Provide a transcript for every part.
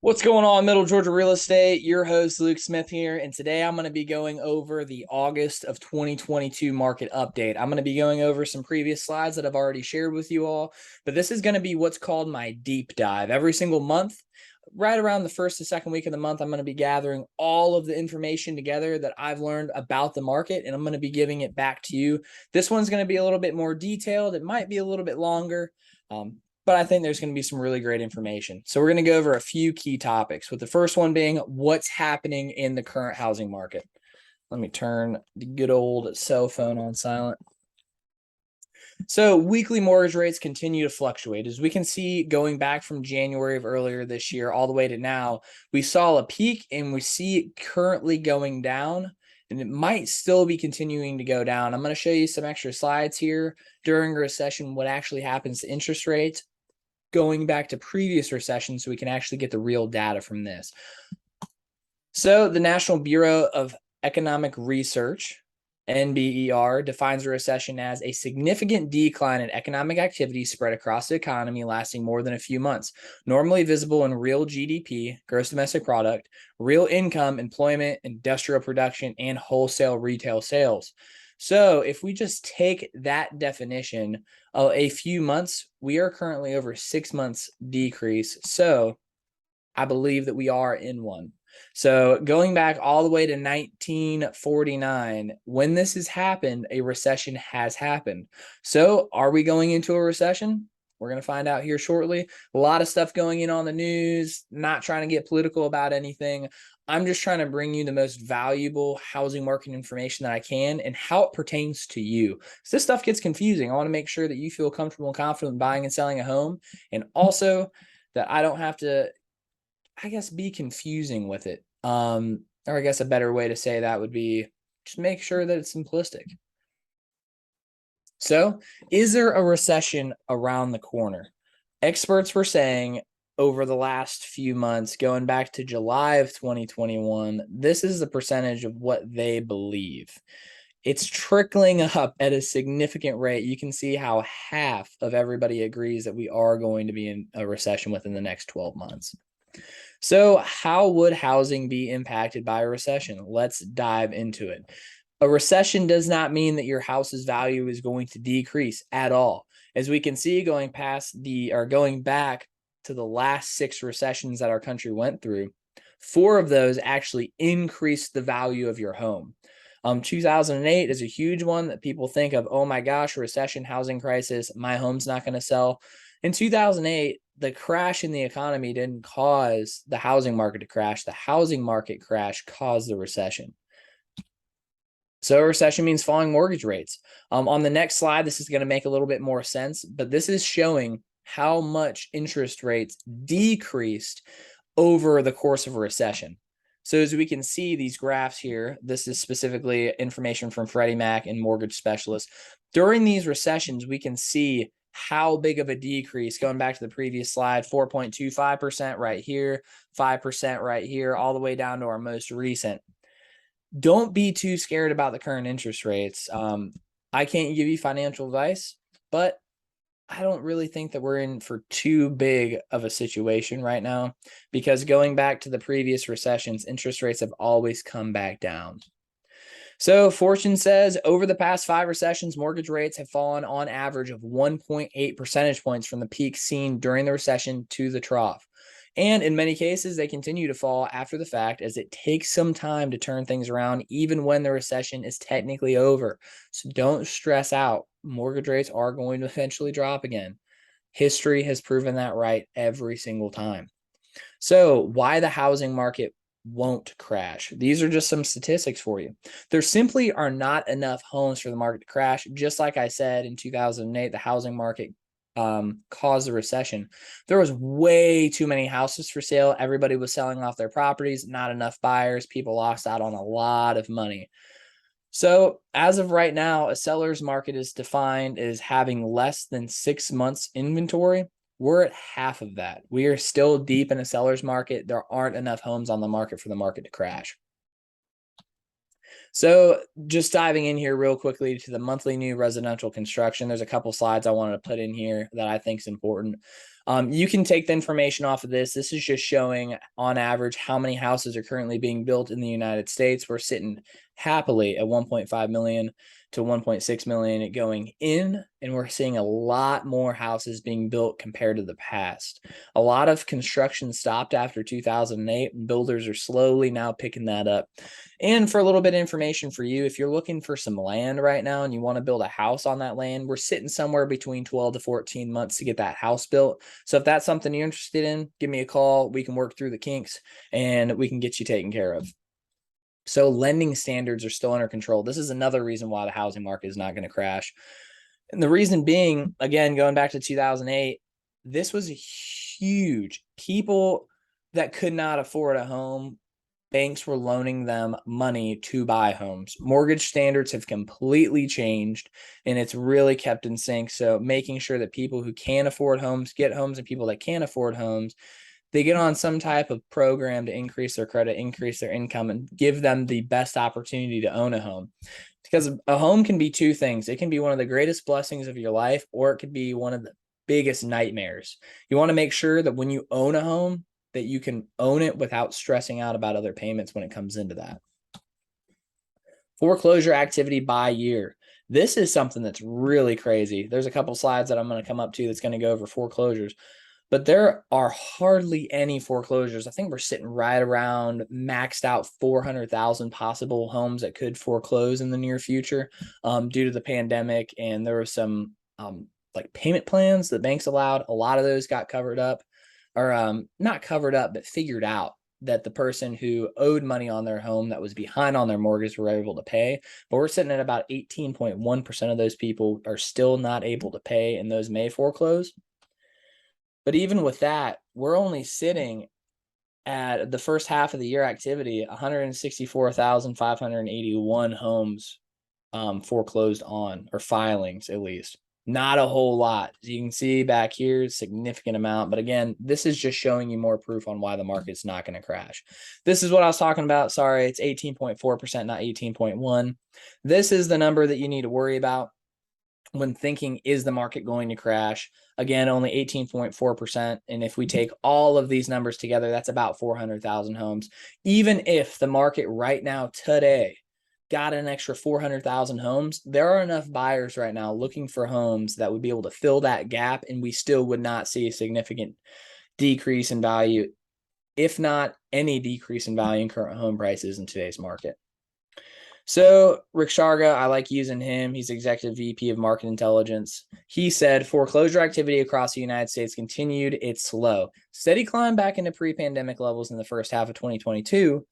What's going on, Middle Georgia Real Estate? Your host, Luke Smith here. And today I'm going to be going over the August of 2022 market update. I'm going to be going over some previous slides that I've already shared with you all, but this is going to be what's called my deep dive. Every single month, right around the first to second week of the month, I'm going to be gathering all of the information together that I've learned about the market, and I'm going to be giving it back to you. This one's going to be a little bit more detailed. It might be a little bit longer. But I think there's going to be some really great information. So we're going to go over a few key topics, with the first one being what's happening in the current housing market. Let me turn the good old cell phone on silent. So weekly mortgage rates continue to fluctuate. As we can see, going back from January of earlier this year all the way to now, we saw a peak and we see it currently going down, and it might still be continuing to go down. I'm going to show you some extra slides here during a recession, what actually happens to interest rates going back to previous recessions, so we can actually get the real data from this. So the National Bureau of Economic Research, NBER, defines a recession as a significant decline in economic activity spread across the economy lasting more than a few months, normally visible in real GDP, gross domestic product, real income, employment, industrial production, and wholesale retail sales. So if we just take that definition, a few months, we are currently over 6 months decrease. So I believe that we are in one. So going back all the way to 1949, when this has happened, a recession has happened. So are we going into a recession? We're going to find out here shortly. A lot of stuff going in on the news, not trying to get political about anything. I'm just trying to bring you the most valuable housing market information that I can and how it pertains to you. So this stuff gets confusing. I want to make sure that you feel comfortable and confident buying and selling a home, and also that I don't have to, I guess, be confusing with it. Or I guess a better way to say that would be just make sure that it's simplistic. So, is there a recession around the corner? Experts were saying over the last few months, going back to July of 2021, this is the percentage of what they believe. It's trickling up at a significant rate. You can see how half of everybody agrees that we are going to be in a recession within the next 12 months. So, how would housing be impacted by a recession? Let's dive into it. A recession does not mean that your house's value is going to decrease at all. As we can see, going back to the last 6 recessions that our country went through, 4 of those actually increased the value of your home. 2008 is a huge one that people think of. Oh my gosh, recession, housing crisis, my home's not going to sell. In 2008, the crash in the economy didn't cause the housing market to crash. The housing market crash caused the recession. So a recession means falling mortgage rates. On the next slide, this is going to make a little bit more sense, but this is showing how much interest rates decreased over the course of a recession. So as we can see these graphs here, this is specifically information from Freddie Mac and mortgage specialists. During these recessions, we can see how big of a decrease, going back to the previous slide, 4.25% right here, 5% right here, all the way down to our most recent. Don't be too scared about the current interest rates. I can't give you financial advice, but I don't really think that we're in for too big of a situation right now, because going back to the previous recessions, interest rates have always come back down. So Fortune says over the past 5 recessions, mortgage rates have fallen on average of 1.8 percentage points from the peak seen during the recession to the trough. And in many cases, they continue to fall after the fact, as it takes some time to turn things around, even when the recession is technically over. So don't stress out. Mortgage rates are going to eventually drop again. History has proven that right every single time. So why the housing market won't crash? These are just some statistics for you. There simply are not enough homes for the market to crash. Just like I said, in 2008, the housing market caused the recession. There was way too many houses for sale. Everybody was selling off their properties, not enough buyers. People lost out on a lot of money. So as of right now, a seller's market is defined as having less than 6 months inventory. We're at half of that. We are still deep in a seller's market. There aren't enough homes on the market for the market to crash. So just diving in here real quickly to the monthly new residential construction, there's a couple slides I wanted to put in here that I think is important. You can take the information off of this. This is just showing on average how many houses are currently being built in the United States. We're sitting happily at 1.5 million to 1.6 million going in, and we're seeing a lot more houses being built compared to the past. A lot of construction stopped after 2008, and builders are slowly now picking that up. And for a little bit of information for you, if you're looking for some land right now and you want to build a house on that land, we're sitting somewhere between 12 to 14 months to get that house built. So if that's something you're interested in, give me a call. We can work through the kinks and we can get you taken care of. So lending standards are still under control. This is another reason why the housing market is not going to crash. And the reason being, again, going back to 2008, this was huge. People that could not afford a home, banks were loaning them money to buy homes. Mortgage standards have completely changed, and it's really kept in sync. So making sure that people who can afford homes get homes, and people that can't afford homes, they get on some type of program to increase their credit, increase their income, and give them the best opportunity to own a home. Because a home can be two things. It can be one of the greatest blessings of your life, or it could be one of the biggest nightmares. You want to make sure that when you own a home, that you can own it without stressing out about other payments when it comes into that. Foreclosure activity by year. This is something that's really crazy. There's a couple slides that I'm going to come up to that's going to go over foreclosures, but there are hardly any foreclosures. I think we're sitting right around maxed out 400,000 possible homes that could foreclose in the near future due to the pandemic. And there were some like payment plans that banks allowed. A lot of those got covered up, or not covered up, but figured out that the person who owed money on their home that was behind on their mortgage were able to pay. But we're sitting at about 18.1% of those people are still not able to pay, and those may foreclose. But even with that, we're only sitting at the first half of the year activity, 164,581 homes foreclosed on, or filings at least. Not a whole lot. As you can see back here, significant amount. But again, this is just showing you more proof on why the market's not going to crash. This is what I was talking about. Sorry, it's 18.4%, not 18.1. This is the number that you need to worry about when thinking, is the market going to crash? Again, only 18.4%. And if we take all of these numbers together, that's about 400,000 homes. Even if the market right now today got an extra 400,000 homes, there are enough buyers right now looking for homes that would be able to fill that gap, and we still would not see a significant decrease in value, if not any decrease in value in current home prices in today's market. So Rick Sharga, I like using him. He's Executive VP of Market Intelligence. He said foreclosure activity across the United States continued its slow, steady climb back into pre-pandemic levels in the first half of 2022.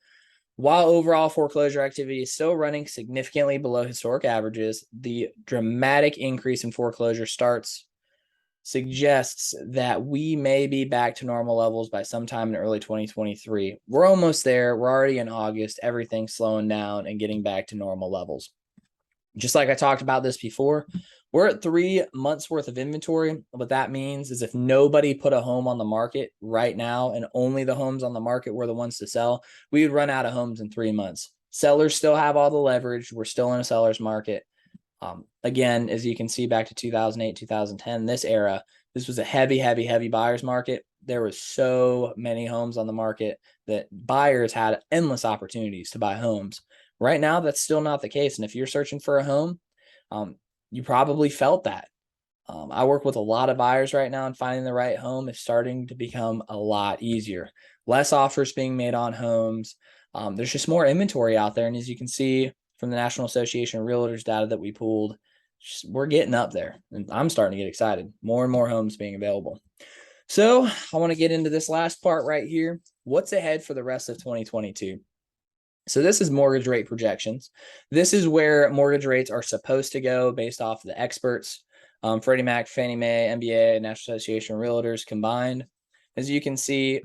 While overall foreclosure activity is still running significantly below historic averages, the dramatic increase in foreclosure starts suggests that we may be back to normal levels by sometime in early 2023. We're almost there. We're already in August. Everything's slowing down and getting back to normal levels. Just like I talked about this before, we're at 3 months worth of inventory. What that means is if nobody put a home on the market right now and only the homes on the market were the ones to sell, we would run out of homes in 3 months. Sellers still have all the leverage. We're still in a seller's market. Again, as you can see back to 2008, 2010, this era, this was a heavy buyer's market. There were so many homes on the market that buyers had endless opportunities to buy homes. Right now, that's still not the case. And if you're searching for a home, you probably felt that. I work with a lot of buyers right now, and finding the right home is starting to become a lot easier. Less offers being made on homes. There's just more inventory out there. And as you can see from the National Association of Realtors data that we pulled, we're getting up there. And I'm starting to get excited. More and more homes being available. So I want to get into this last part right here. What's ahead for the rest of 2022? So this is mortgage rate projections. This is where mortgage rates are supposed to go based off of the experts, Freddie Mac, Fannie Mae, MBA, National Association of Realtors combined. As you can see,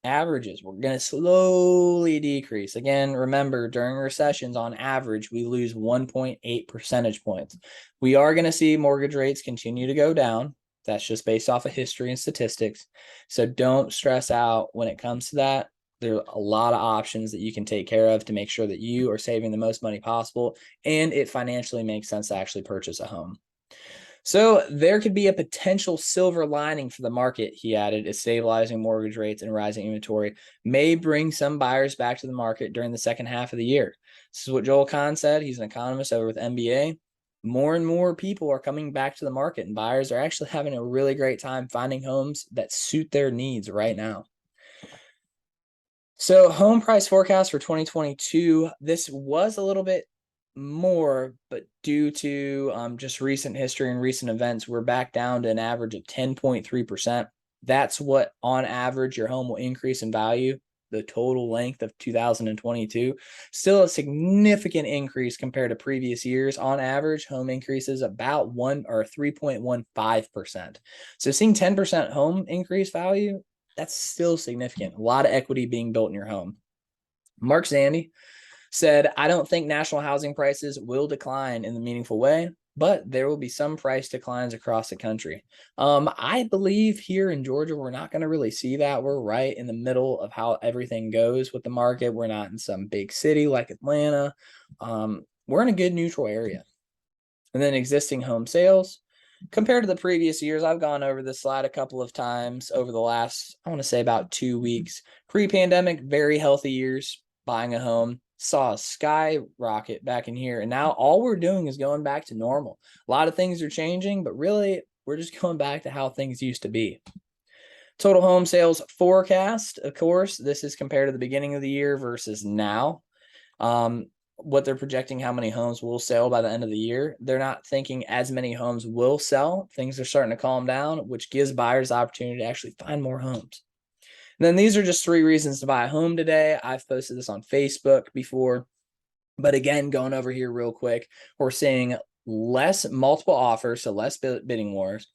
averages, we're going to slowly decrease. Again, remember, during recessions, on average, we lose 1.8 percentage points. We are going to see mortgage rates continue to go down. That's just based off of history and statistics. So don't stress out when it comes to that. There are a lot of options that you can take care of to make sure that you are saving the most money possible, and it financially makes sense to actually purchase a home. So there could be a potential silver lining for the market, he added, as stabilizing mortgage rates and rising inventory may bring some buyers back to the market during the second half of the year. This is what Joel Kahn said. He's an economist over with MBA. More and more people are coming back to the market, and buyers are actually having a really great time finding homes that suit their needs right now. So home price forecast for 2022, this was a little bit more, but due to just recent history and recent events, we're back down to an average of 10.3%. That's what on average your home will increase in value, the total length of 2022. Still a significant increase compared to previous years. On average, home increases about 3.15%. So seeing 10% home increase value, that's still significant. A lot of equity being built in your home. Mark Zandy said, I don't think national housing prices will decline in a meaningful way, but there will be some price declines across the country. I believe here in Georgia, we're not going to really see that. We're right in the middle of how everything goes with the market. We're not in some big city like Atlanta. We're in a good neutral area. And then existing home sales. Compared to the previous years, I've gone over this slide a couple of times over the last, I want to say about 2 weeks. Pre-pandemic, very healthy years buying a home. Saw a skyrocket back in here. And now all we're doing is going back to normal. A lot of things are changing, but really we're just going back to how things used to be. Total home sales forecast, of course, this is compared to the beginning of the year versus now. What they're projecting, how many homes will sell by the end of the year. They're not thinking as many homes will sell. Things are starting to calm down, which gives buyers the opportunity to actually find more homes. And then these are just 3 reasons to buy a home today. I've posted this on Facebook before, but again, going over here real quick, we're seeing less multiple offers, so less bidding wars.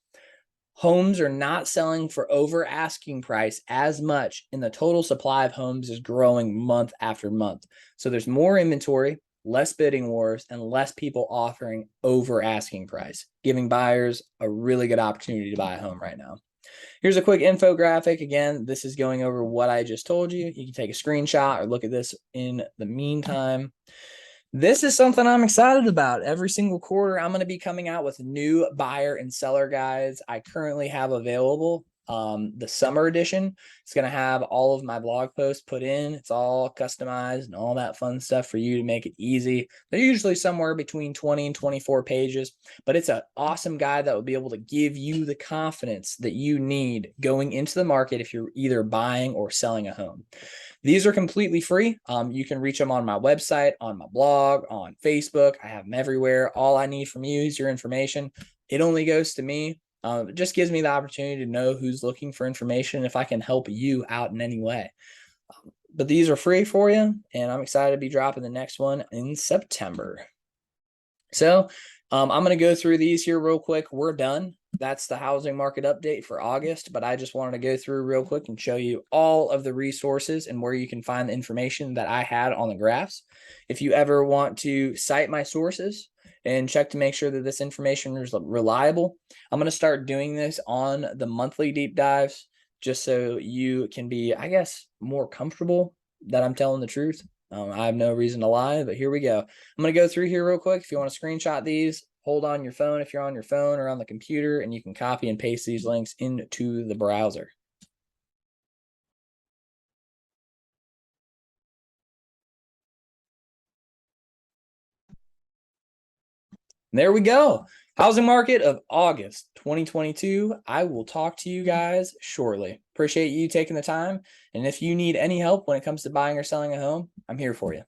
Homes are not selling for over asking price as much, and the total supply of homes is growing month after month. So there's more inventory, less bidding wars, and less people offering over asking price, giving buyers a really good opportunity to buy a home right now. Here's a quick infographic. Again, this is going over what I just told you. You can take a screenshot or look at this in the meantime. This is something I'm excited about. Every single quarter, I'm going to be coming out with new buyer and seller guides I currently have available. The summer edition is going to have all of my blog posts put in. It's all customized and all that fun stuff for you to make it easy. They're usually somewhere between 20 and 24 pages, but it's an awesome guide that will be able to give you the confidence that you need going into the market if you're either buying or selling a home. These are completely free. You can reach them on my website, on my blog, on Facebook. I have them everywhere. All I need from you is your information. It only goes to me. It just gives me the opportunity to know who's looking for information, if I can help you out in any way. But these are free for you, and I'm excited to be dropping the next one in September. So I'm going to go through these here real quick. We're done. That's the housing market update for August, but I just wanted to go through real quick and show you all of the resources and where you can find the information that I had on the graphs. If you ever want to cite my sources and check to make sure that this information is reliable, I'm going to start doing this on the monthly deep dives just so you can be, I guess, more comfortable that I'm telling the truth. I have no reason to lie, but here we go. I'm going to go through here real quick. If you want to screenshot these, hold on your phone if you're on your phone or on the computer, and you can copy and paste these links into the browser. And there we go. Housing market of August 2022. I will talk to you guys shortly. Appreciate you taking the time. And if you need any help when it comes to buying or selling a home, I'm here for you.